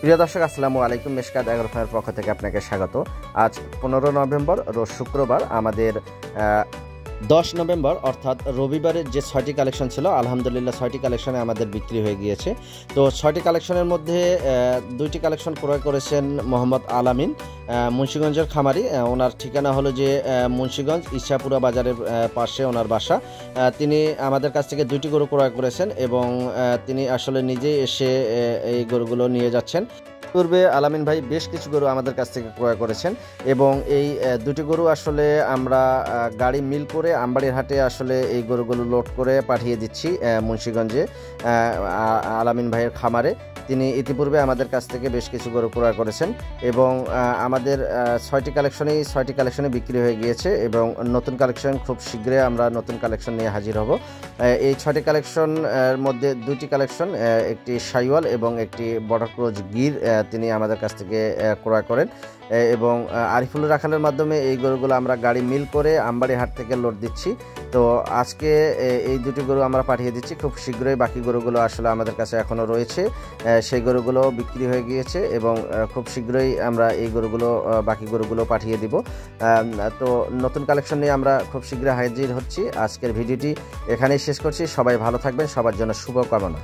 প্রিয় দর্শক, আসসালামু আলাইকুম। মেশকাত এগ্রোফার্মের পক্ষ থেকে আপনাকে স্বাগত। আজ 15 নভেম্বর রোজ শুক্রবার। আমাদের 10 নভেম্বর অর্থাৎ রবিবারের যে 6টি কালেকশন ছিল, আলহামদুলিল্লাহ 6টি কালেকশনে আমাদের বিক্রি হয়ে গিয়েছে। তো 6টি কালেকশনের মধ্যে 2টি কালেকশন ক্রয় করেছেন মোহাম্মদ আলামিন, মুন্সিগঞ্জের খামারি। ওনার ঠিকানা হলো যে মুন্সিগঞ্জ ইচ্ছাপুরা বাজারের পাশে ওনার বাসা। তিনি আমাদের কাছ থেকে 2টি গরু ক্রয় করেছেন এবং তিনি আসলে নিজেই এসে এই গরুগুলো নিয়ে যাচ্ছেন। পূর্বে আলামিন ভাই বেশ কিছু গরু আমাদের কাছ থেকে ক্রয় করেছেন এবং এই 2টি গরু আসলে আমরা গাড়ি মিল করে আমবাড়ির হাটে আসলে এই গরুগুলো লোড করে পাঠিয়ে দিচ্ছি মুন্সিগঞ্জে আলামিন ভাইয়ের খামারে। তিনি ইতিপূর্বে আমাদের কাছ থেকে বেশ কিছু গরু ক্রয় করেছেন এবং আমাদের 6টি কালেকশনে বিক্রি হয়ে গিয়েছে এবং নতুন কালেকশন খুব শীঘ্রই আমরা নতুন কালেকশন নিয়ে হাজির হব। এই 6টি কালেকশনের মধ্যে 2টি কালেকশন, একটি শাইওয়াল এবং একটি বর্ডার ক্রস গির, তিনি আমাদের কাছ থেকে ক্রয় করেন এবং আরিফুল রাখালের মাধ্যমে এই গরুগুলো আমরা গাড়ি মিল করে আমবাড়ি হাট থেকে লোড দিচ্ছি। তো আজকে এই 2টি গরু আমরা পাঠিয়ে দিচ্ছি। খুব শীঘ্রই বাকি গরুগুলো আসলে আমাদের কাছে এখনও রয়েছে, সেই গরুগুলো বিক্রি হয়ে গিয়েছে এবং খুব শীঘ্রই আমরা এই বাকি গরুগুলো পাঠিয়ে দিব। তো নতুন কালেকশন নিয়ে আমরা খুব শীঘ্রই হাজির হচ্ছি। আজকের ভিডিওটি এখানেই শেষ করছি। সবাই ভালো থাকবেন, সবার জন্য শুভকামনা।